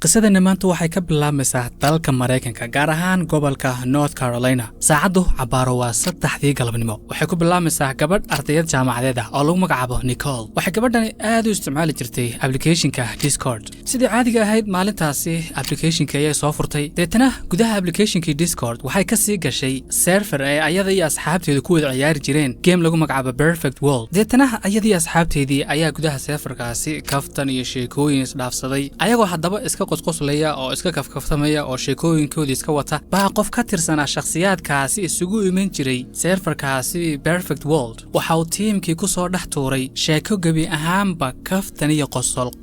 qisadana maanta waxay ka bilaabmaysaa dalka Mareykanka gaar ahaan gobolka North Carolina. Saacadu cabaaro waa 3 galabnimo. Waxay ku bilaabmaysaa gabadh ardayad jaamacadeed ah oo lagu magacaabo Nicole. Waxay gabadhani aad u isticmaali jirtay applicationka Discord. Sidii caadiga ahayd maalintaasi applicationka ay soo furtay. Deetana gudaha applicationka Discord waxay ka sii gashay server ay ayada iyo asxaabteedu ku wada ciyaari jireen game lagu magacaabo Perfect World. Deetana ayada iyo asxaabteedii ayaa gudaha serverkaasi kaftan iyo sheekooyin isdhaafsaday. Ayagoo haddaba iska qosqoslaya oo iska kafkaftamaya oo sheekooyinkoodii iska wata baa qof ka tirsanaa shakhsiyaadkaasi isugu iman jiray serverkaasi Perfect World. Waxa uu tiimkii ku soo dhex tuuray sheeko gabi ahaanba kaftan iyo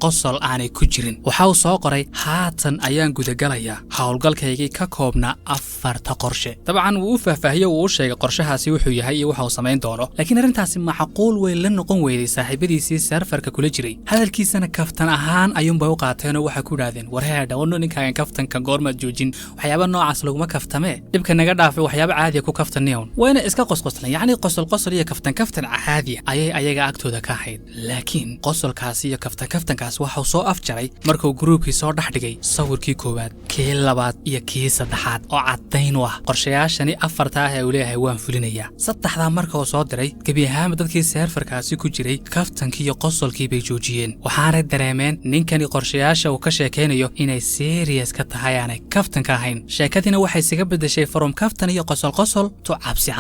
qosol aanay ku jirin. Waxa uu soo qoray haatan ayaan gudagalayaa hawlgalkaygii ka koobna 4 qorshe. Dabcan wuu faahfaahiyay oo uu sheegay qorshahaasi wuxuu yahay iyo waxa uu sameyn doono. Laakiin arrintaasi macquul way la noqon weyday saaxiibadiisii serverka kula jiray. Hadalkiisana kaftan ahaan ayuunba u qaateen oo waxa ku dhaadeen warheedha wadno ninkaagan kaftanka goormaad joojin waxyaaba noocaas laguma kaftame dhibka naga dhaafay waxyaaba caadi ku kaftaniyoon wayna iska qosqoslan yacni qosol iyo kaftan caadi ayay ayaga agtooda ka ahayd laakiin qosolkaasi iyo kaftankaas waxa uu soo afjaray markuu groupkii soo dhaxdhigay sawirkii koowaad kii labaad iyo kii saddexaad oo cadayn u ah qorshayaashani 4 ah ee uu leeyahay waan fulinayaa saddexda marka uu soo diray gabi ahaan dadkii serverkaasi ku jiray kaftankii iyo qosolkii bay joojiyeen waxaana dareemeen ninkani qorshayaasha uu ka sheekeynayo inay serious ka tahay aanay kaftan ka ahayn sheekadina waxay isaga bedeshay from kaftan iyo qosol to cabsi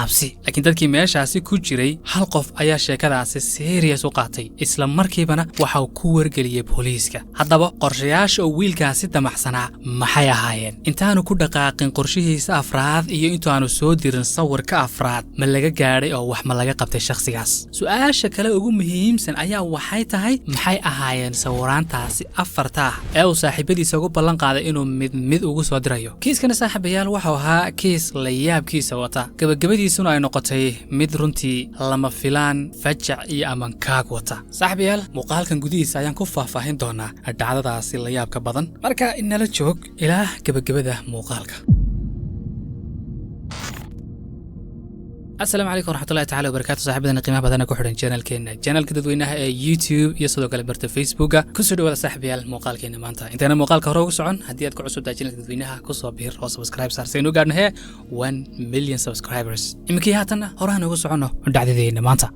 laakiin dadkii meeshaasi ku jiray hal qof ayaa sheekadaasi serious u qaatay isla markiibana waxa uu ku wargeliyay booliiska haddaba qorshayaasha uu wiilkaasi damaxsanaa maxay ahaayeen intaanu ku dhaqaaqin qorshihiisa afraad iyo intaanu soo dirin sawirka afraad ma laga gaadhay oo wax ma laga qabtay shakhsigaas su'aasha kale ugu muhiimsan ayaa waxay tahay maxay ahaayeen sawiraantaasi 4 ah ee uu saaxiibadiisa ugu ballan qaaday inuu mid ugu soo dirayo kiiskana saaxiibayaal wuxuu ahaa kiis la yaabkiisa wata gabagabadiisuna ay noqotay mid runtii lama filaan fajac iyo amankaag wata saaxiibayaal muuqaalkan gudihiisa ayaan ku faahfaahin doonaa dhacdadaasi la yaabka badan marka inala joog ilaa gabagabada muuqaalka السلام عليكم ورحمة الله تعالى وبركاته صاحبنا قيمة بدنا كحرين channel كده دوينها يوتيوب يصدق على برت فيسبوك كسر ولا صاحبي المقال كنا مانتا انت انا مقال كهرو سعون هديات كعصب دا channel كده دوينها كسر بير او سبسكرايب صار سينو قارنا هي 1 مليون سبسكرايبرز امكي هاتنا هورانا ugu socono dhacdadeena maanta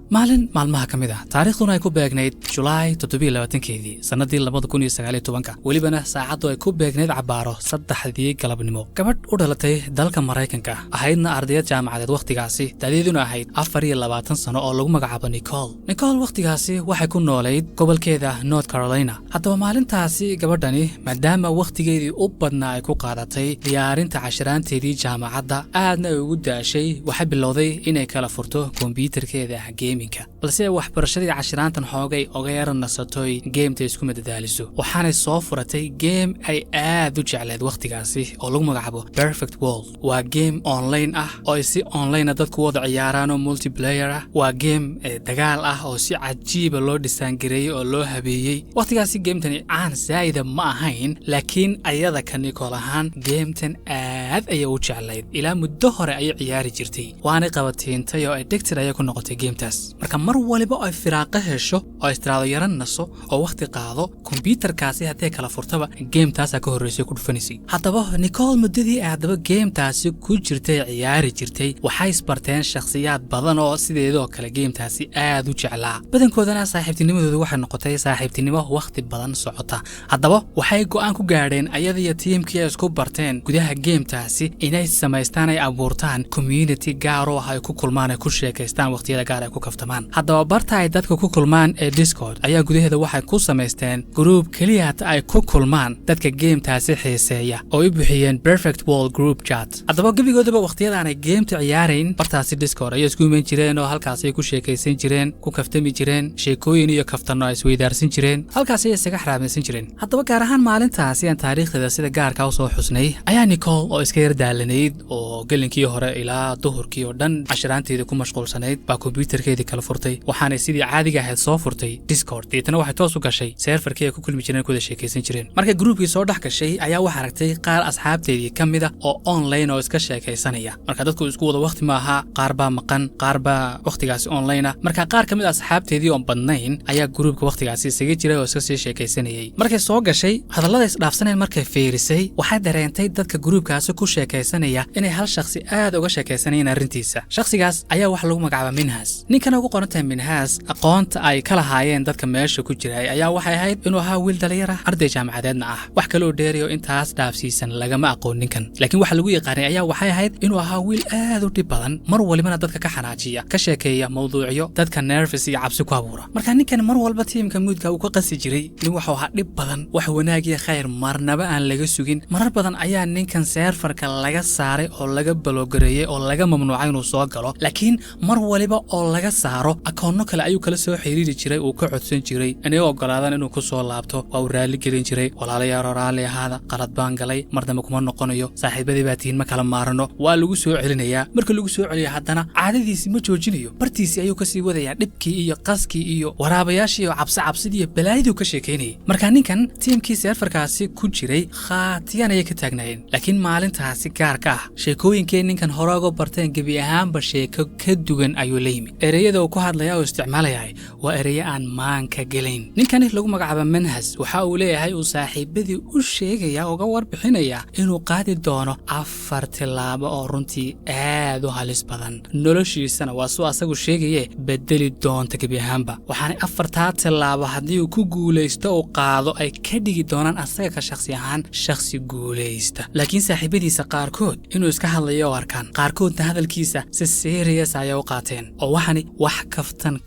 maalmaha kamid ah taariikhduna ay ku beegnayd July 27keedii sanadii 2019 walibana saacadu ay ku beegnayd cabaaro 3 galabnimo gabadh u dhalatay dalka Mareykanka ahaydna ardayad jaamacadeed waqtigaasi daliiduna ahayd 24 sano oo lagu magacaabo Nicole waqtigaasi waxay ku nooleyd gobolkeeda North Carolina haddaba maalintaasi gabadhani maadaama waqtigeedii u badnaa ay ku qaadatay diyaarinta cashiraanteedii jaamacadda aadna ay ugu daashay waxay bilowday inay kala furto kombiyuutarkeeda gamingka balse waxbarashadii cashiraantan xoogay oga yaranasotoy gameeta isku madadaaliso waxaanay soo furatay game ay aad u jecleed waqtigaasi oo lagu magacaabo Perfect World waa game online ah oo si online dadku ciyaarano multiplayer ah waa game dagaal ah oo si cajiib loo dhisaangareeyay oo loo habeeyay waqtigaasi gametani aan saayida ma ahayn laakiin ayada ka Nicole ahaan gametan aad ay u jecleyd ilaa muddo hore ay ciyaari jirtay waana qabateentay oo addicted ay ku noqotay gametaas marka mar waliba ay firaaqo hesho oo istiraado yaranayso oo waqti qaado kombiyuutarkaasi hadee kala furtaba gametaas ka horeysay ku dhufanisay haddaba Nicole muddadii aadaba gametaasi ku jirtay ciyaari jirtay waxay isbarteen shakhsiyaad badan oo sideedoo kale gametaasi aad u jeclaa badankoodana saaxiibtinimadoodu waxay noqotay saaxiibtinimo waqti badan socota haddaba waxay go'aan ku gaadheen ayada iyo tiimkii ay isku barteen gudaha gametaasi inay samaystaan ay abuurtaan community gaar oo ay ku kulmaan ay ku sheekaystaan waqtiyada gaar ay ku kaftamaan haddaba barta ay dadka ku kulmaan ee Discord ayaa gudaheeda waxay ku samaysteen group kaliya ay ku kulmaan dadka gametaasi xiiseeya oo ay bixiyeen Perfect World group chat haddaba gabigoodaba waqtiyada ay gameeta ciyaareen bartaasi Discord ay isku iman jireen oo halkaas ay ku sheekaysan jireen ku kaftami jireen sheekooyin iyo kaftano ay isweydaarsan jireen halkaas ay isaga xaraamaysan jireen haddaba gaar ahaan maalintaasi aan taariikhdeeda sida gaarka u soo xusnay ayaa Nicole oo iska yar daalaneyd oo gelinkii hore ilaa duhurkii oo dhan cashiraanteeda ku mashquulsanayd baa kombiyuutarkeedii kala furtay waxaanay sidii caadiga ahayd soo furtay Discord deetana waxay toos u gashay serverkii ay ku kulmi jireen kuwada sheekaysan jireen markay groupkii soo dhex gashay ayaa waxa aragtay qaar asxaabteedii ka mid ah oo online oo iska sheekaysanaya marka dadku isku wada waqti ma aha qaar baa maqan qaar baa waqtigaasi online marka qaar ka mid ah asxaabteedii oo badnayn ayaa groupka waqtigaasi isaga jiray oo iska sii sheekaysanayay markay soo gashay hadallada isdhaafsaneen markay fiirisay waxay dareentay dadka groupkaasi ku sheekaysanaya inay hal shakhsi aad uga sheekaysanayeen arrintiisa shakhsigaas ayaa wax lagu magacaabaa Minhas ninkan ugu qorantahay Minhas aqoonta ay kala haayeen dadka meesha ku jiray ayaa waxay ahayd inuu ahaa wiil dhalinyaro ah arday jaamacadeedna ah wax kale oo dheeriyo intaas dhaafsiisan lagama aqoon ninkan laakiin waxa lagu yaqaanay ayaa waxay ahayd inuu ahaa wiil aad u dhib badan mar walibana dadka ka xanaajiya ka sheekeeya mowduucyo dadka nervous iyo cabsi ku abuura marka ninkan mar walba tiimka moodka uu ka qasi jiray nin waxa uu ahaa dhib badan wax wanaag iyo khayr marnaba aan laga sugin marar badan ayaa ninkan serverka laga saaray oo laga baloogareeyay oo laga mamnuucay inuu soo galo laakiin mar waliba oo laga saaro akoonno kale ayuu kala soo xiriiri jiray uu ka codsan jiray inay ogolaadaan inuu ku soo laabto waa uu raali gelin jiray walaalayaal raali ahaada qalad baan galay marnaba kuma noqonayo saaxiibadii baa tihiin ma kala maarano waa lagu soo celinayaa marka lagu soo celiyo haddana caadadiisii ma joojinayo bartiisii ayuu kasii wadayaa dhibkii iyo qaskii iyo waraabayaashii iyo cabsidii iyo balaayadii ka sheekaynayay marka ninkan tiimkii serverkaasi ku jiray khaatiyan ayay ka taagnaayeen laakiin maalintaasi gaarka ah sheekooyinkii ninkan hore uga barteen gebi ahaanba sheeko ka duwan ayuu la yimid ereyada uu ku hadlaya oo isticmaalayahay waa ereye aan maanka gelayn ninkani lagu magacaabo Minhas waxa uu leeyahay uu saaxiibadii u sheegaya uga warbixinaya inuu qaadi doono 4 tilaabo oo runtii aad u halis badan noloshiisana waa soo asagu sheegaye bedeli doonta gebi ahaanba waxaana 4 tilaabo haddii uu ku guulaysto oo qaado ay ka dhigi doonaan asaga ka shakhsi ahaan shakhsi guulaysta laakiin saaxiibadiisa qaarkood inuu iska hadlayo arkaan qaarkoodna hadalkiisa si serious ay u qaateen oo waxani wax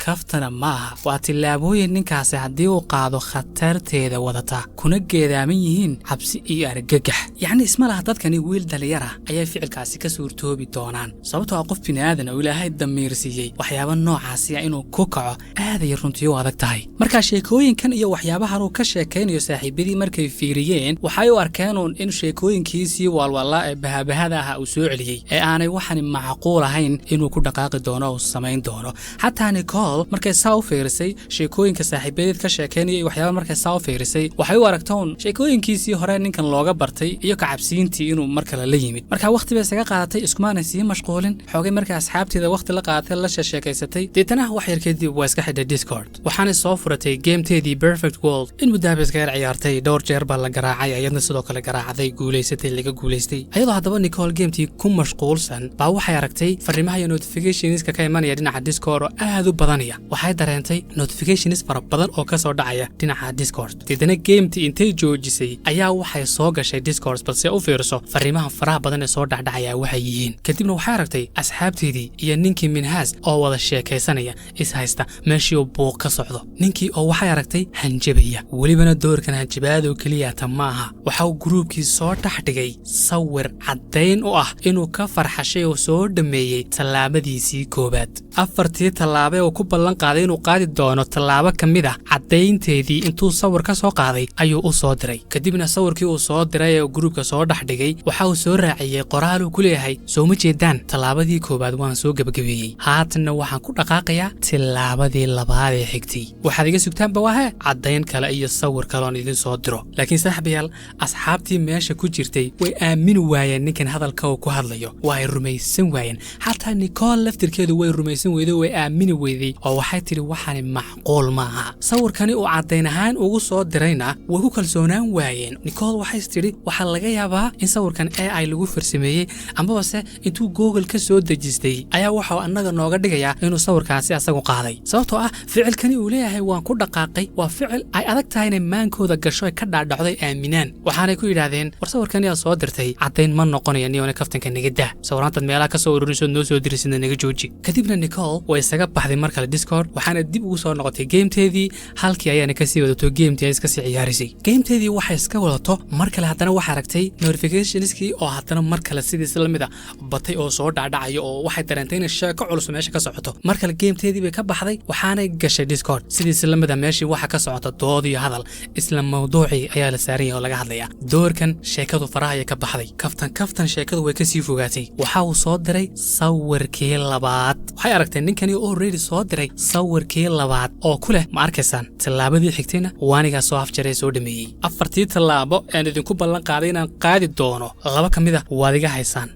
kaftana maaha waa tilaabooyin ninkaasi haddii uu qaado khatarteeda wadata kuna geedaaman yihiin cabsi iyo argagax yacni isma laha dadkani wiil dhalinyara ayaa ficilkaasi ka suurtoobi doonaan sababtoo ah qof bini'aadan oo ilaahay damiirsiiyey waxyaabo noocaasi ah inuu ku kaco aad ay runtii u adag tahay marka sheekooyinkan iyo waxyaabahan uu ka sheekaynayo saaxiibadii markay fiiriyeen waxay u arkeen in sheekooyinkiisii walwala ee bahabahada ah uu soo celiyay ee aanay waxani macquul ahayn inuu ku dhaqaaqi doono oo samayn doono xataa Nicole markay saa u fiirisay sheekooyinka saaxiibadeed ka sheekaynayay waxyaabo markay saa u fiirisay waxay u aragtoon sheekooyinkiisii hore ninkan looga bartay iyo ka cabsiintii inuu mar kale la yimid marka waqti bay isaga qaadatay iskumaanay sii mashquulin xoogay markay asxaabteeda waqti la qaadatay la sheekaysatay deetana wax yar kadib waa iska xidhay Discord waxaana soo furatay gameteedii Perfect World in mudaabis gaar ciyaartay dhowr jeer baa la garaacay ayadna sidoo kale garaacday guulaysatay laga guulaystay ayadoo haddaba Nicole gametii ku mashquulsan baa waxay aragtay fariimaha iyo notificationska ka imanaya dhinaca Discord oo aad u badanaya waxay dareentay notifications fara badan oo ka soo dhacaya dhinaca Discord deedana gametii intay joojisay ayaa waxay soo gashay Discord balse u fiirso fariimaha faraha badan ee soo dhacdhacaya waxay yihiin kadibna waxay aragtay asxaabteedii iyo ninkii Minhas oo wada sheekaysanaya is haysta meeshii uu buuq ka socdo ninkii oo waxay aragtay hanjabaya walibana doorkan hanjabaad oo kaliya maaha waxa uu groupkii soo dhaxdhigay sawir caddayn u ah inuu ka farxashay oo soo dhameeyay tallaabadiisii koobaad 4 tallaabo oo ku ballan qaaday inuu qaadi doono tallaabo kamid ah caddaynteedii intuu sawir ka soo qaaday ayuu u soo diray kadibna sawirkii uu soo diray ee groupka soo dhaxdhigay waxa uu soo raaciyay qoraal uu ku leeyahay soo ma jeedaan tallaabadii koobaad waan soo gabagabeeyay haatana waxaan ku dhaqaaqayaa tallaabadii labaad ee xigtay waxaad iga sugtaanba waa caddayn kale iyo sawir kale oo idin soo diro laakiin saaxiibayaal asxaabtii meesha ku jirtay way aamini waayeen ninkan hadalka uu ku hadlayo way rumaysan waayeen xataa Nicole laftirkeedu way rumaysan weyday way aamini weyday oo waxay tiri waxani macquul maaha sawirkani uu caddayn ahaan ugu soo dirayna way ku kalsoonaan waayeen Nicole waxay tiri waxa laga yaabaa in sawirkan AI lagu farsameeyay amaba se intuu Google ka soo dejistay ayaa waxa annaga nooga dhigaya inuu sawirkaasi asagu qaaday sababtoo ah ficilkani uu leeyahay waan ku dhaqaaqay waa ficil ay adag tahay in maankooda gasho ay ka dhaadhacday aaminaan waxaanay ku yiraahdeen war sawirkan ayaa soo dirtay caddayn ma noqonayo niyoona kaftanka naga daa sawiraanta meelaha ka soo ururinayso noo soo dirisina naga jooji kadibna Nicole way isaga baxday mar kale Discord waxaana dib ugu soo noqotay gameteedii halkii ayaana ka sii wadato gametii ay iska sii ciyaarisay gameteedii waxay iska wadato mar kale haddana waxa aragtay notificationskii oo haddana mar kale sidiis la mid ah batay oo soo dhaadhacayo oo waxay dareentay in sheeko culus meesha ka socoto mar kale gameteedii bay ka baxday waxaanay gashay Discord sidiis la mid ah meeshii waxa ka socota dood iyo hadal isla mawduucii ayaa la saarayay oo laga hadlaya doorkan sheekadu faraha ka baxday kaftan sheekadu way ka sii fogaatay waxa uu soo diray sawirkii labaad waxay aragteen ninkani already soo diray sawirkii labaad oo ku leh ma arkaysaan tallaabadii xigtayna waaniga soo afjaray soo dhameeyay afartii tallaabo aan idinku ballan qaaday inaan qaadi doono laba ka mid ah waad iga haysaan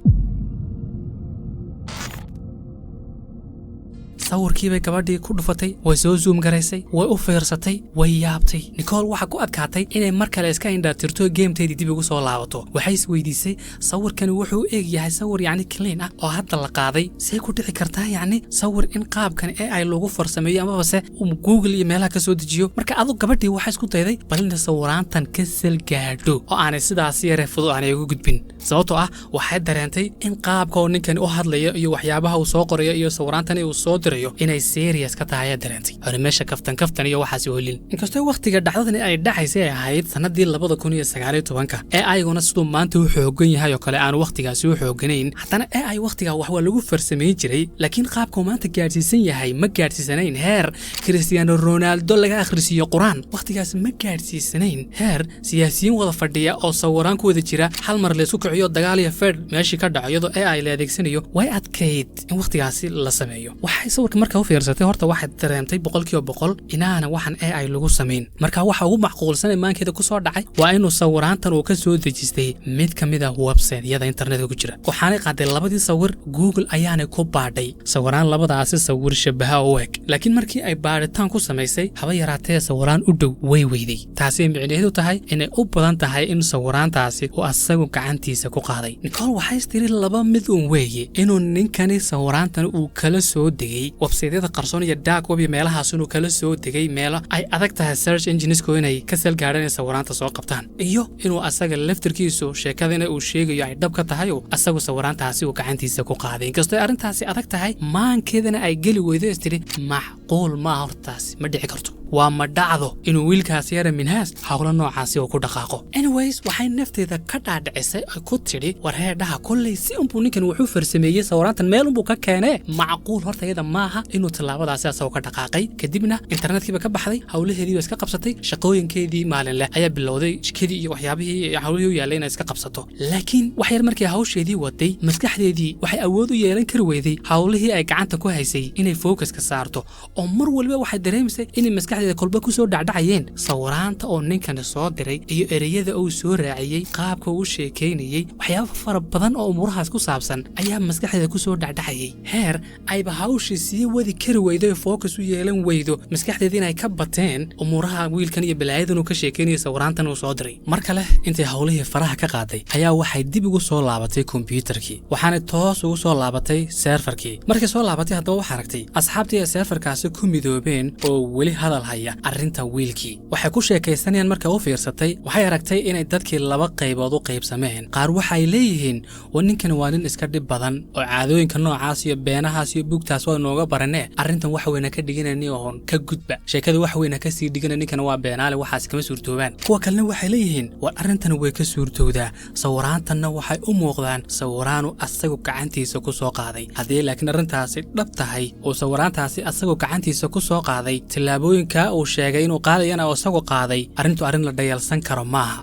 sawirkii bay gabadhii ku dhufatay way soo zoom garaysay way u fiirsatay way yaabtay Nicole waxa ku adkaatay inay mar kale iska indhatirto gameteedii dib ugu soo laabato waxay is weydiisay sawirkani wuxuu eeg yahay sawir yacni clean ah oo hadda la qaaday say ku dhici kartaa yacni sawir in qaabkan AI lagu farsameeyo ama base Google iyo meelaha ka soo dejiyo marka adoo gabadhii waxa isku dayday bal in sawiraantan ka sel gaadho oo aanay sidaas yare fudud aanay ugu gudbin sababtoo ah waxay dareentay in qaabka oo ninkan u hadlayo iyo waxyaabaha uu soo qorayo iyo sawiraantan uu soo inay serious ka tahay dareentay hore meesha kaftan iyo waxaas hoolin inkastoo waqtiga dhacdadan ay dhacaysay ahayd sanadii 2019 ee ayguna sidoo maanta uu xoogan yahay oo kale aan waqtigaasi u xooganayn haddana AI waqtiga wax waa lagu farsameyn jiray laakiin qaabka maanta gaarsiisan yahay ma gaarsiisanayn heer Cristiano Ronaldo laga akhrisiyo Quraan waqtigaas ma gaarsiisanayn heer siyaasiyiin wada fadhiya oo sawiraan ku wada jira hal mar la isku kiciyo dagaal iyo fed meeshii ka dhacayo AI la adeegsanayo way adkayd in waqtigaasi la sameeyo waxay marka u fiirsatay horta waxay dareentay 100% inaana waxan AI lagu sameyn marka waxa ugu macquulsan maankeeda ku soo dhacay waa inuu sawiraantan uu ka soo dejistay mid kamid ah website-yada internetka ku jira waxaanay qaaday labadii sawir Google ayaana ku baadhay sawiraan labadaasi sawir shabaha oo eg laakiin markii ay baaritaan ku sameysay haba yaraatee sawiraan u dhow way weyday taasi micnaheedu tahay inay u badan tahay in sawiraantaasi uu asagu gacantiisa ku qaaday Nicole waxay istiri laba mid uun weeye inuu ninkani sawiraantan uu kala soo degay website-yada qarsoon iyo dark web meelahaas inuu kala soo degay meelo ay adag tahay search engines-ku inay ka sel gaaraan sawiraanta soo qabtaan iyo inuu asaga laftirkiisu sheekadana uu sheegayo ay dhab ka tahay oo asagu sawiraantaasi uu gacantiisa ku qaaday inkastoo arrintaasi adag tahay maankeedana ay geli weydo istiri macquul ma hortaas ma dhici karto waa ma dhacdo inuu wiilkaas yara minhaas hawlo noocaasi oo ku dhaqaaqo anyways waxay nafteeda ka dhaadhicisay ay ku tiri war heedhaha kullay si unbuu ninkan wuxuu farsameeyay sawiraantan meel unbuu ka keenee macquul horta iyada maaha inuu tallaabadaasi asagoo ka dhaqaaqay kadibna internetkiiba ka baxday hawlaheediiba iska qabsatay shaqooyinkeedii maalinle ayaa bilowday shikadii iyo waxyaabihii hawlihii u yaalay inay iska qabsato laakiin wax yar markii hawsheedii waday maskaxdeedii waxay awood u yeelan kari weyday hawlihii ay gacanta ku haysay inay focus-ka saarto oo mar walba waxay dareemisay inay maskaxdeeda kolba ku soo dhacdhacayeen sawiraanta oo ninkan soo diray iyo ereyada uu soo raaciyay qaabka uu sheekeynayay waxyaabo fara badan oo umurahaas ku saabsan ayaa maskaxdeeda ku soo dhacdhacayay heer ayba hawshii sii wadi kari weydo focus u yeelan weydo maskaxdeeda inay ka bateen umuraha wiilkan iyo balaayadan uu ka sheekeynayay sawiraantan uu soo diray mar kale intay hawlihii faraha ka qaaday ayaa waxay dib ugu soo laabatay computerkii waxaana toos ugu soo laabatay serverkii markay soo laabatay haddaba waxaa aragtay asxaabtii ee serverkaasi ku midoobeen oo weli hadal arrinta wiilkii waxay ku sheekaysanayaan markay u fiirsatay waxay aragtay inay dadkii laba qaybood u qaybsameen qaar waxay leeyihiin ninkan waa nin iska dhib badan oo caadooyinka noocaas iyo beenahaas iyo bugtaas waa nooga baranee arrintan wax weyna ka dhiganani oon ka gudba sheekada wax weyna ka sii dhigana ninkan waa beenaale waxaas kama suurtoobaan kuwa kalena waxay leeyihiin war arrintan way ka suurtowdaa sawiraantanna waxay u muuqdaan sawiraanu asagu gacantiisa ku soo qaaday haddii laakiin arrintaasi dhab tahay oo sawiraantaasi asagu gacantiisa ku soo qaaday tallaabooyinka uu sheegay inuu qaadayana oo isagu qaaday arrintu arrin la dhayalsan karo maaha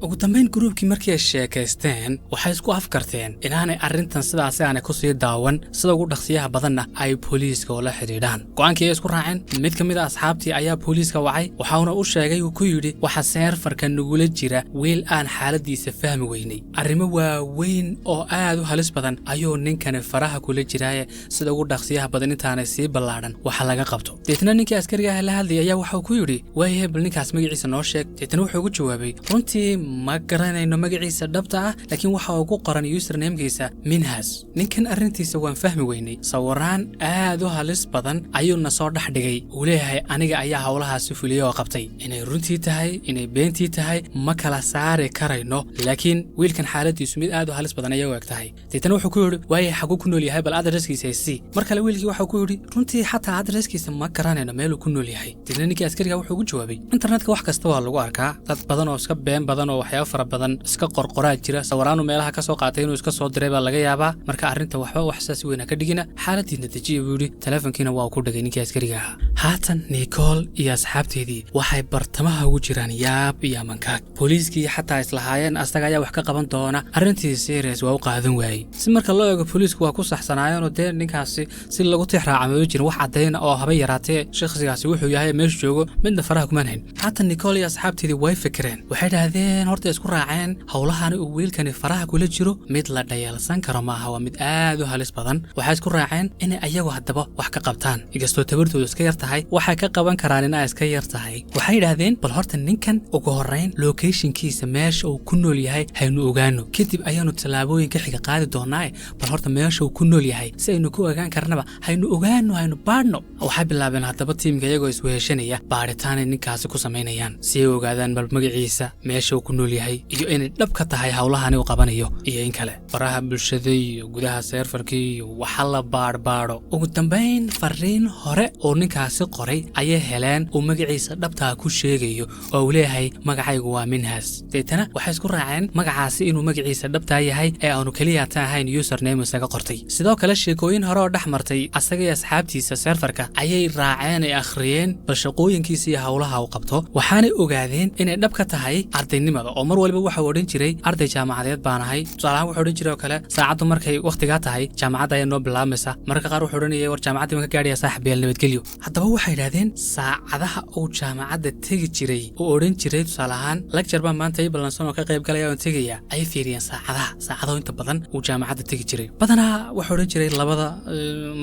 ugu dambeyn gruubkii markii ay sheekaysteen waxay isku afkarteen inaanay arrintan sidaasi aanay ku sii daawan sida ugu dhaqsiyaha badanna ay booliiska ula xidhiidhaan go'aankii ay isku raaceen mid ka mid a asxaabtii ayaa booliiska wacay waxauna u sheegay uu ku yidhi waxa seerfarka nagula jira wiil aan xaaladiisa fahmi weynay arrimo waaweyn oo aad u halis badan ayuu ninkani faraha kula jiraaye sida ugu dhaqsiyaha badan intaanay sii ballaadhan waxa laga qabto deetna ninkii askariga ah la hadlayay ayaa waxuu ku yidhi waayahe bal ninkaas magaciisa noo sheeg deetna wuxuu ugu jawaabay runtii ma garanayno magaciisa dhabta ah laakiin waxa uu ku qoran username-kiisa minhas ninkan arrintiisa waan fahmi weynay sawiraan aad u halis badan ayuuna soo dhex dhigay uu leeyahay aniga ayaa hawlahaasi fuliyay oo qabtay inay runtii tahay inay beentii tahay ma kala saari karayno laakiin wiilkan xaaladiisu mid aad u halis badan ayaa u eg tahay deetana wuxuu ku yidhi waaye xaguu ku nool yahay bal adreskiisa sii mar kale wiilkii waxuu ku yidhi runtii xataa adreskiisa ma garanayno meeluu ku nool yahay deetna ninkii askariga wuxuu ugu jawaabay internetka wax kasta waa lagu arkaa dad badan oo iska been badan oo waxyaabo fara badan iska qorqoraa jira sawiraanu meelaha ka soo qaatay inuu iska soo diray baa laga yaabaa marka arrinta waxba wax saas weyn ka dhigina xaaladiina dejiya buu yidhi teleefankiina waa ku dhagay ninkii askariga ahaa haatan Nicole iyo asxaabteedii waxay bartamaha ugu jiraan yaab iyo amankaag booliiskii xataa islahaayeen asaga ayaa wax ka qaban doona arrintii serious waa u qaadan waayey si marka loo eego booliisku waa ku saxsanaayeen dee ninkaasi si lagu tixraacamo jirin wax cadeyna oo haba yaraatee shakhsigaasi wuxuu yahay meesha joogo midna faraha kuma hayn haatan Nicole iyo asxaabteedii way fikireen waxay dhahdeen horta isku raaceen hawlahan uu wiilkani faraha kula jiro mid la dhayalsan karo maaha waa mid aad u halis badan waxay isku raaceen in ayagu hadaba wax ka qabtaan igastoo tabartoodu iska yar tahay waxay ka qaban karaan in ay iska yar tahay waxay dhahdeen bal horta ninkan ugu horeyn locationkiisa meesha uu ku nool yahay haynu ogaano kadib ayaanu talaabooyin ka xiga qaadi doonaa bal horta meesha uu ku nool yahay si aynu ku ogaan karnaba haynu ogaano haynu baadhno waxay bilaabeen hadaba tiimka iyagoo isweeshanaya baaritaan ninkaasi ku sameynayaan si ay ogaadaan bal magaciisa meesha uu ku nool yahay iyo inay dhab ka tahay hawlahan uu qabanayo iyo in kale faraha bulshada iyo gudaha serverkii iyo waxa la baadhbaadho ugu dambeyn fariin hore oo ninkaasi qoray ayay heleen uu magaciisa dhabtaa ku sheegayo oo uu leeyahay magacaygu waa Minhas deetana waxay isku raaceen magacaasi inuu magaciisa dhabtaa yahay ee aanu kaliya ahayn username isaga qortay sidoo kale sheekooyin hore oo dhaxmartay asaga iyo asxaabtiisa serverka ayay raaceen ay akhriyeen bal shaqooyinkiisa iyo hawlaha uu qabto waxaanay ogaadeen inay dhab ka tahay ardaynimada oo mar walba waxa uu odhan jiray arday jaamacadeed baan ahay tusaalahaan wuxuu odhan jiray oo kale saacadu markay waqtigaa tahay jaamacadda ayaa noo bilaabaysa marka qaar wuxuu odhanayay war jaamacaddii ma ka gaadhaya saaxiibayaal nabadgelyo haddaba waxay yidhahdeen saacadaha uu jaamacadda tegi jiray uu odhan jiray tusaalahaan lecture baan maanta ii ballansan oo ka qayb galaya oon tegaya ayay fiiriyeen saacadaha inta badan uu jaamacadda tegi jiray badanaa wuxuu odhan jiray labada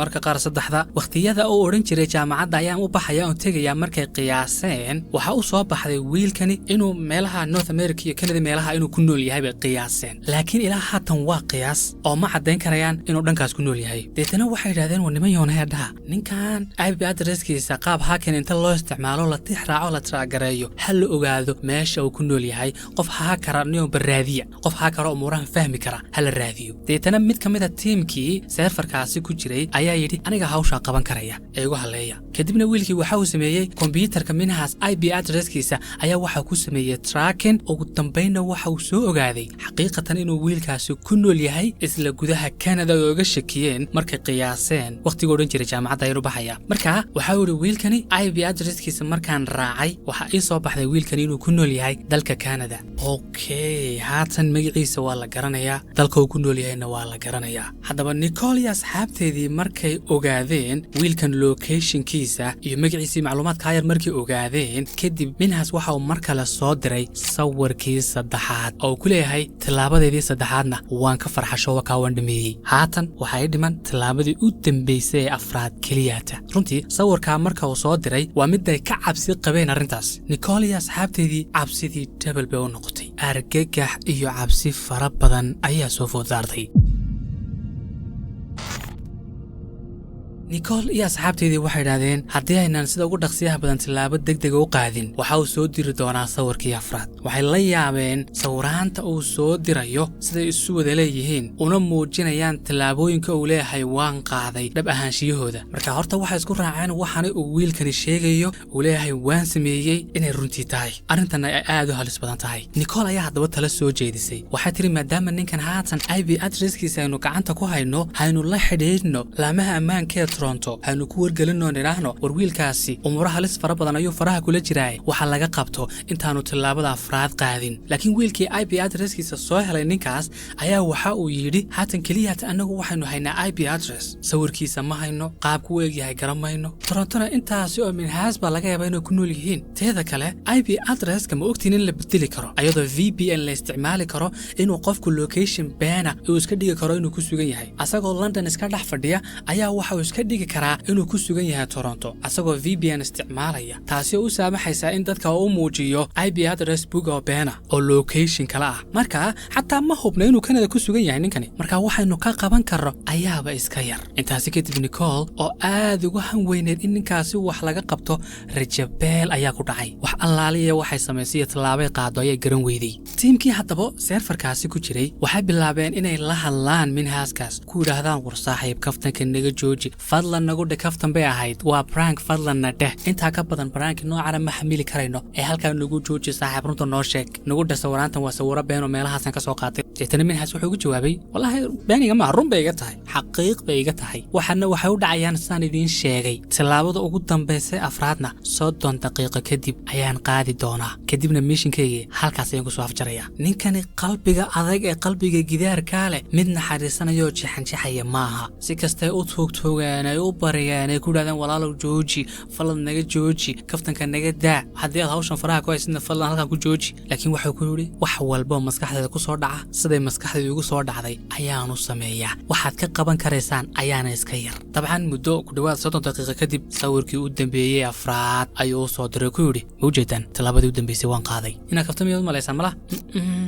marka qaar saddexda waqtiyada uu odhan jiray jaamacadda ayaan u baxaya oon tegaya markay qiyaaseen waxa uu soo baxday wiilkani inuu meelaha North America iyo Canada meelaha inuu ku nool yahay bay qiyaaseen laakiin ilaa haatan waa qiyaas oo ma cadeyn karayaan inuu dhankaas ku nool yahay deetana waxay yiraahdeen waa niman yoonayda ninkan IP addresskiisa qaab hacking inta loo isticmaalo la tixraaco la traagareeyo hal la ogaado meesha uu ku nool yahay qof hacker niyo baraadiya qof hacker oo murahan fahmi kara hal raadiyo deetana mid kamid ah teamkii serverkaasi ku jiray ayaa yiri aniga hawsha qaban karaya ee ugu haleeya kadibna wiilkii waxa uu sameeyay computerka Minhas IP addresskiisa ayaa waxa ku sameeyay tracking ugu dambeynna waxa uu soo ogaaday xaqiiqatan inuu wiilkaasi ku nool yahay isla gudaha Canada oo uga shakiyeen markay qiyaaseen waqtiga oran jiray jaamacadda ay u baxaya marka waxa uu yiri wiilkani IP addresskiisa markaan raacay waxa ii soo baxday wiilkani inuu ku nool yahay dalka Canada okay haatan magaciisa waa la garanayaa dalka uu ku nool yahayna waa la garanayaa haddaba Nicole iyo asxaabteedii markay ogaadeen wiilkan locationkiisa iyo magaciisa macluumaadka yar markay ogaadeen kadib Minhas waxa uu mar kale soo diray sawirkii saddexaad oo ku leeyahay tilaabadeedii saddexaadna waan ka farxasho ka waan dhameeyay haatan waxay dhiman tilaabadii u dambeysay afraad kaliyaata runtii sawirka marka uu soo diray waa mid ay ka cabsi qabeen arrintaas Nicole iyo asxaabteedii cabsidii double bay u noqotay argagax iyo cabsi fara badan ayaa soo food saartay Nicole iyo asxaabteedii waxay yiraahdeen haddii aynan sida ugu dhaqsiyaha badan tilaabo degdeg u qaadin waxa uu soo diri doonaa sawirkii afraad waxay la yaabeen sawiraanta uu soo dirayo sida isu wada leeyihiin una muujinayaan tilaabooyinka uu leeyahay waan qaaday dhab ahaanshiyahooda marka horta waxay isku raaceen waxaana uu wiilkani sheegayo uu leeyahay waan sameeyay inay runtii tahay arrintan ay aad u halis badan tahay Nicole ayaa hadaba tala soo jeedisay waxay tiri maadaama ninkan haatan IP addresskiisa aynu gacanta ku hayno haynu la xidhiidhno laamaha ammaanka Toronto aynu ku wargelino niraahno war wiilkaasi umuraha halis fara badan ayuu faraha kula jiray waxa laga qabto intaanu tilaabada afraad qaadin laakiin wiilkii IP addresskiisa soo helay ninkaas ayaa waxa uu yiri haatan kaliya anagu waxaynu haynaa IP address sawirkiisa ma hayno qaabku u egyahay garamayno Torontona intaasi oo Minhas baa laga yaabaa inay ku nool yihiin teeda kale IP addresska ma ogtiin in la bedeli karo ayadoo VPN la isticmaali karo inuu qofku location beena uu iska dhigi karo inuu ku sugan yahay asagoo London iska dhex fadhiya ayaa waxa uu iska dhigi karaa inuu ku sugan yahay Toronto asagoo VPN isticmaalaya taasi oo u saamaxaysa in dadka uu muujiyo IP address book oo beena oo location kala ah marka xataa ma hubna inuu Canada ku sugan yahay ninkani marka waxaynu ka qaban karno ayaaba iska yar intaasi kadib Nicole oo aad ugu hanweyneed in ninkaasi wax laga qabto rajabeel ayaa ku dhacay wax allaaliya waxay sameysay tilaabay qaado ayay garan weyday teamkii hadaba serverkaasi ku jiray waxay bilaabeen inay la hadlaan Minhaskaas ku yiraahdaan war saaxiib kaftanka naga jooji fadlan nagu dhikaftan bay ahayd waa prank fadlanna dheh intaa ka badan prank noocana ma xamili karayno ee halkaa nagu jooji saaxiib runta noo sheeg nagu dheh sawiraantan waa sawiro been oo meelahaasan ka soo qaatay jeetana minhaas wuxuu ugu jawaabay wallaahi beeniga ma run bay iga tahay xaqiiq bay iga tahay waxaana waxay u dhacayaan sidaan idiin sheegay tallaabada ugu dambaysay afraadna 30 daqiiqo kadib ayaan qaadi doonaa kadibna mishinkayga halkaas ayaan kusoo afjaraya ninkani qalbiga adag ee qalbiga gidaarka leh mid naxariisanayo jeexanjeexaya maaha si kastay u toogtoogaan ay u barayaan ay ku dhaadaan walaalow jooji falad naga jooji kaftanka naga daa haddii aad hawshan faraha ku haysidna falad halkan ku jooji laakiin wuxuu ku yiri wax walba maskaxdeeda ku soo dhaca siday maskaxdeedu ugu soo dhacday ayaanu sameeyaa waxaad ka qaban karaysaan ayaana iska yar dabcan muddo ku dhawaad 30 daqiiqo kadib sawirkii u dambeeyay afraad ayuu soo diray ku yiri wajahdan talaabadii u dambeysay waan qaaday ina kaftamiyo malaysan mala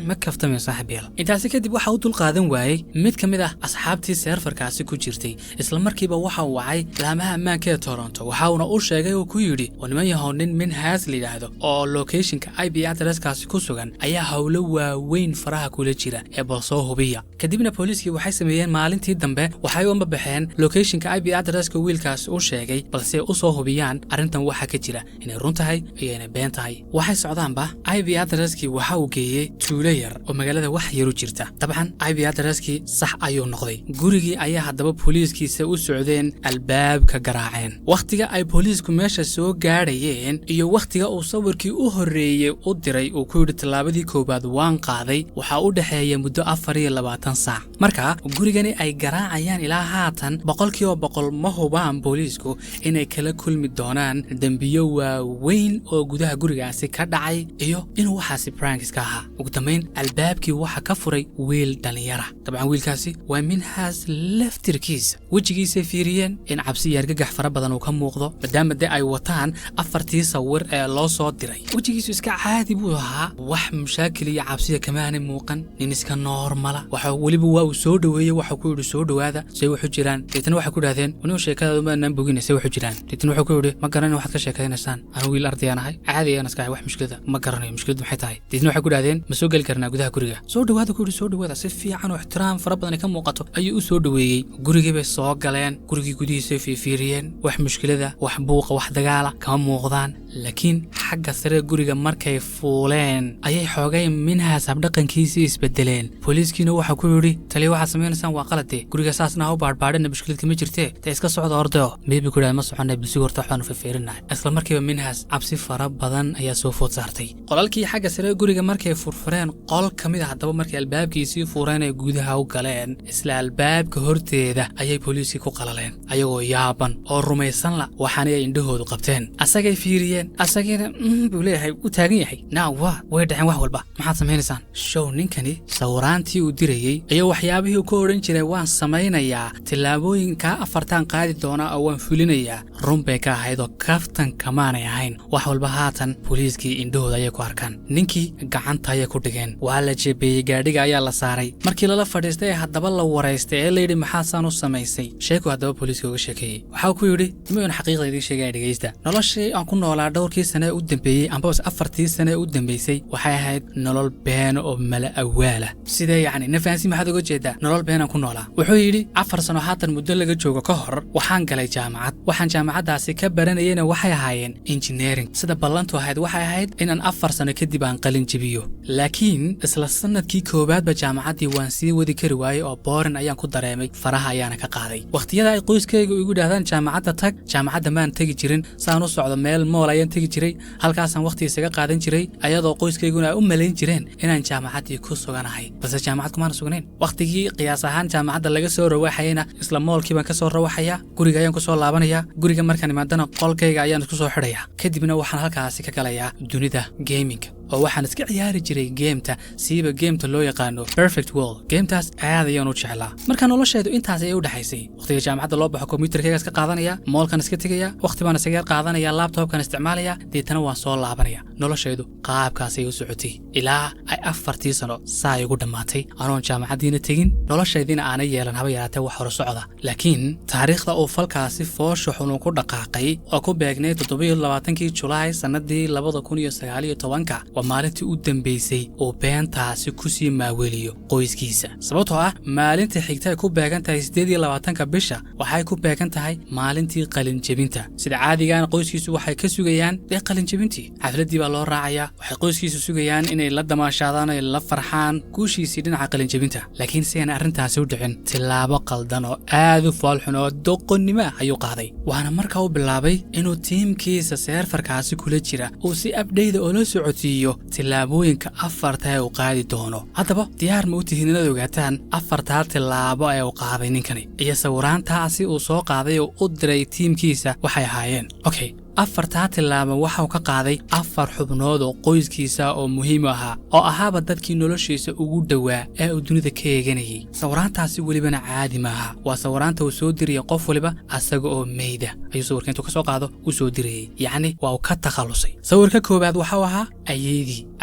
ma kaftamiyo saaxiibayal intaasi kadib waxa uu dul qaadan waayay mid kamid ah asxaabtii serverkaasi ku jirtay isla markiiba waxa uu wacay laamaha ammaanka ee Toronto waxa uu u sheegay oo ku yiri niman yahow nin Minhas liidaado oo locationka IP addresskaasi ku sugan ayaa hawlo waaweyn faraha kula jira ee balsoo hubiya kadibna booliiskii waxay sameeyeen maalintii dambe waxay u baxeen locationka IP addresska wiilkaas uu sheegay balse u soo hubiyaan arintan waxa ka jira inay run tahay iyo inay been tahay waxay socdaanba IP addresskii waxa uu geeyay tuulo yar oo magaalada wax yar u jirta dabcan IP addresskii sax ayuu noqday gurigii ayaa hadaba booliiskiisa u socdeen albaabka garaaceen waqtiga ay booliisku meesha soo gaadhayeen iyo waqtiga uu sawirkii u horeeyay u diray uu ku yiri talaabadii koobaad waan qaaday waxa u dhaxeeyay muddo 24 saac marka gurigani ay garaacayaan ilaa haatan 100% ma hubaan booliisku inay kala kulmi doonaan dambiyo waaweyn oo gudaha gurigaasi ka dhacay iyo inuu waxaasi prank iska ahaa ugu dambeyn albaabkii waxa ka furay wiil dhalinyara dabcan wiilkaasi waa Minhas laftirkiisa wajigiisa fiiriyeen in cabsi iyo argagax fara badan uu ka muuqdo maadaama ay wataan afartii sawir ee loo soo diray wajigiisu iska caadi buu ahaa wax mushakil iyo cabsi kama aanay muuqan nin iska normal waxa waliba waa uu soo dhaweeyay waxa ku yiri soo dhawaada say wuxuu jiraan deetana waxa ku dhaadeen inuu sheekada ma aan boginaysa wuxuu jiraan deetana waxa ku yiri ma garanay waxaad ka sheekaynaysan anigu wiil ardayanahay caadi aan iska wax mushkilada ma garanayo mushkiladu maxay tahay deetana waxa ku dhaadeen ma soo gali karnaa gudaha guriga soo dhawaada ku yiri soo dhawaada si fiican oo ixtiraam fara badan ka muuqato ayuu u soo dhaweeyay gurigii bay soo galeen gurigii gudihiisa fiiriyeen wax mushkilada wax buuqa wax dagaala kama muuqdaan laakiin xagga sare guriga markay fuuleen ayay xoogay Minhas habdhaqankiisii isbedeleen booliiskiina waxa ku yiri taliye waxa sameynaysan waa qalade guriga saasna u baadbaadhana mushkilad kama jirte ta iska socdo ordo maybe ku ma soconay bilsi horta waxaan fiirinaa isla markiiba Minhas cabsi fara badan ayaa soo food saartay qolalkii xagga sare guriga markay furfureen qol kamid ah hadaba markay albaabkiisii fureen ay gudaha u galeen isla albaabka horteeda ayay booliiskii ku qalaleen ayagoo yaaban oo rumaysan la waxaan ay indhahoodu qabteen asagay fiiriyeen asagina buu leeyahay u taagan yahay naawa way dhaceen wax walba maxaad sameynaysan show ninkani sawiraantii uu dirayay ayaa waxyaabihii ku oran jiray waan sameynayaa tilaabooyinka afartan qaadi doona oo waan fulinayaa run bay ka ahayd oo kaftan kamaanay ahayn wax walba haatan booliiskii indhahooda ayay ku arkaan ninkii gacanta ayay ku dhigeen waa la jeebiyay gaadhiga ayaa la saaray markii lala fadhiistay hadaba la wareystay ee leeydi maxaa saan u sameysay sheeko hadaba booliiska uga sheekayay waxa uu ku yiri ma xaqiiqadii sheegay dhageysta noloshii aan ku noolaa dhowrkii sano u dambeeyay amba 4 sano u dambeysay waxay ahayd nolol been oo mala awaala sidee yani nafaansi maxaad uga jeedaa nolol been aan ku noolaa wuxuu yiri 4 sano haatan muddo laga joogo ka hor waxaan galay jaamacad waxaan jaamacadaasi ka baranayeen waxay ahaayeen engineering sida ballantu ahayd waxay ahayd inaan 4 sano kadib aan qalin jabiyo laakiin isla sanadkii koobaad ba jaamacadii waan sii wadi kari waayay oo boorin ayaan ku dareemay faraha ayaana ka qaaday waqtiyada ay qoyskaygu igu dhaadaan jaamacadda tag jaamacadda maan tagi jirin saan u socdo meel mool ayaan tagi jiray halkaasaan waqti isaga qaadan jiray ayadoo qoyskayguna u maleyn jireen inaan jaamacadii ku suganahay balse jaamacad kuma sugnayn waqtigii qiyaas ahaan jaamacadda laga soo rawaxayna isla moolkii baan ka soo rawaxaya guriga ayaan ku soo laabanaya guriga markaan imaadana qolkayga ayaan isku soo xidhaya kadibna waxaan halkaasi ka galayaa dunida gaming oo waxaan iska ciyaari jiray geemta siiba geemta loo yaqaano Perfect World geemtaas aad ayaan u jeclaa marka nolosheedu intaas ay u dhaxaysay waqtiga jaamacadda loo baxo computerkayga iska qaadanaya moolkan iska tagaya waqti baan isaga qaadanaya laptopkan isticmaalaya deetana waan soo laabanaya nolosheedu qaabkaas ay u socotay ilaa ay 4 sano saa ugu dhamaatay anoon jaamacadiina tagin nolosheedina aanay yeelan haba yaraatee wax hor socda laakiin taariikhda oo falkaasi foosho xun ku dhaqaaqay oo ku beegnay 27 July sanadii 2019 waa maalintii u dambeysay oo beentaasi ku sii maaweliyo qoyskiisa sababtoo ah maalintii xigta ay ku beegan tahay 28 bisha waxay ku beegan tahay maalintii qalin jebinta sida caadigan qoyskiisu waxay ka sugayaan qalin jebintii xafladii baa loo raacayaa waxay qoyskiisu sugayaan inay la damaashaadaan ay la farxaan guushiisii dhinaca qalin jebinta laakiin si aan arrintaasi u dhicin tilaabo qaldan oo aad u foolxun oo doqonnimo ayuu qaaday waana markaa u bilaabay inuu tiimkiisa seerfarkaasi kula jira uu si abdhayda oo la socodsiiyo tilaabooyinka afarta ee uu qaadi doono haddaba diyaar ma u tihiin inaad ogaataan afartaa tilaabo ee uu qaaday ninkani iyo sawiraantaasi uu soo qaaday oo u diray tiimkiisa waxay ahaayeen okay afartaa tilaabo waxa uu ka qaaday afar xubnood oo qoyskiisa oo muhiim ahaa oo ahaaba dadkii noloshiisa ugu dhawaa ee uu dunida ka eeganayay sawiraantaasi welibana caadi maaha waa sawiraanta uu soo diriyay qof waliba asaga oo meeyda ayuu sawirka intuu ka soo qaado u soo dirayay yacni waa uu ka takhalusay sawirka koowaad waxa uu ahaa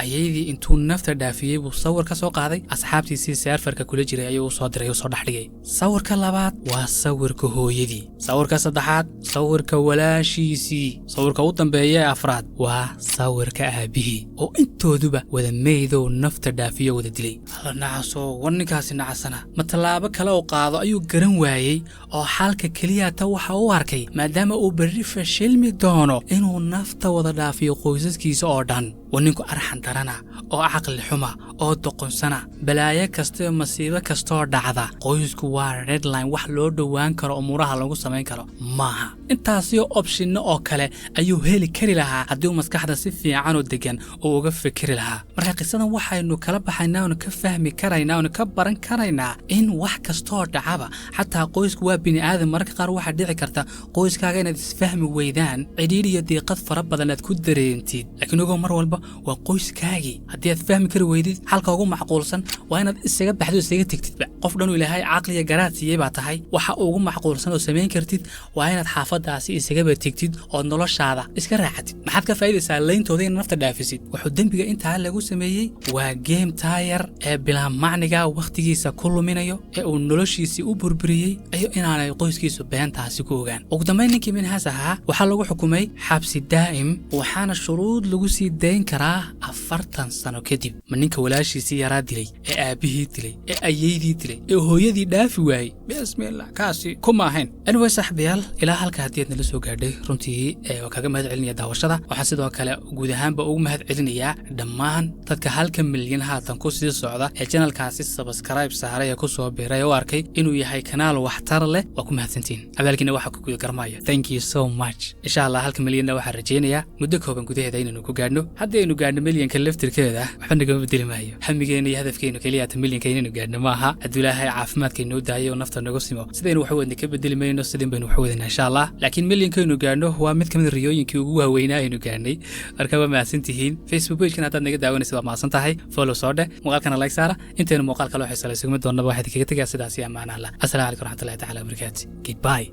ayeydii intuu nafta dhaafiyey buu sawir ka soo qaaday asxaabtiisii seerfarka kula jiray ayuu u soo diray oo soo dhaxdhigay sawirka labaad waa sawirka hooyadii sawirka saddexaad sawirka walaashiisii sawirka u dambeeya ee afraad waa sawirka aabihii oo intooduba wada meedow nafta dhaafiyo wada dilay alla nacaso warninkaasi nacasana ma tallaabo kale oo qaado ayuu garan waayey oo xalka keliyaata waxa uu arkay maadaama uu berri fashilmi doono inuu nafta wada dhaafiyo qoysaskiisa oo dhan وننكو أرحن درنا أو عقل حما أو دقنسنا بلايا كستو مصيبة كستو دعدا قويسكو وار ريد لاين wax loo dhawaan karo umuraha lagu sameyn karo maaha intaasi oo option oo kale ayuu heli kari lahaa hadii uu maskaxda si fiican u degan oo uga fikiri lahaa marka qisadan waxaynu kala baxaynaa oo ka fahmi karaynaa oo ka baran karaynaa in wax kasto dhacaba xataa qoysku waa bini aadam marka qaar waxa dhici karta qoyskaaga inaad isfahmi weydaan cidhiidh iyo diiqad fara badan aad ku dareentid laakiin ugu mar walba waa qoyskaagi hadii aad fahmi kari weydid halka ugu macquulsan waa inaad isaga baxdo isaga tigtidba qof dhan ilaahay aqliga garaad siiyay baa tahay waxa ugu macquulsan oo sameyn kartid waa inaad xaafadaasi isaga tigtid oo noloshaada iska raaxatid maxaad ka faa'iideysaa leyntooda in nafta dhaafisid wuxuu dambiga inta lagu sameeyay waa game tire ee bilaa macniga waqtigiisa ku luminayo ee uu noloshiisa u burburiyay ayo inaanay qoyskiisu beentaasi ku ogaan ugu dambeyn ninkii minhaas ahaa waxa lagu xukumay xabsi daa'im waxaana shuruud lagu sii dayn karaa 40 sano kadib ninka walaashiisa yaraa dilay ee aabihii dilay ee ayeydii dilay ee hooyadii dhaafi waayay bismillah kaasi kuma ahayn anway saxbiyaal ilaa halka hadii nala soo gaadhay runtii kaga mahad celinaya daawashada waxa sidoo kale guud ahaanba ugu mahad celinaya dhammaan dadka 1 milyan haatan ku sii socda ee channelkaasi subscribe saaray ee ku soo biiray oo arkay inuu yahay kanaal waxtar leh waa ku mahadsantiin abaalkina waxa ku guud garmaayo thank you so much insha Allah 1 milyan waxa rajeenaya muddo kooban gudaheeda inaynu ku gaadhno haddii aynu gaadhno milyanka laftirkeeda waxba naga bedeli maayo hamigeena iyo hadafkeena kaliya milyanka inaynu gaadhno maaha haddii Ilaahay caafimaadkeena u daayo nafta nagu simo sidaynu wax wadni ka bedeli mayno sideen baynu wax wadnaa insha Allah laakiin milyanka inaynu gaadhno waa mid kamid riyooyinkii ugu waaweynaa aynu gaadhnay marka waa mahadsantihiin Facebook page-kana haddaad naga daawanaysid waa mahadsan tahay follow soo dheh muuqaalkana like saara intaynu muuqaal kale waxay sala sugmi doonaba waxaad kaga tagaa sidaas iyo amaana Allah assalaamu calaykum waraxmatullaahi tacaala wabarakaatuh goodbye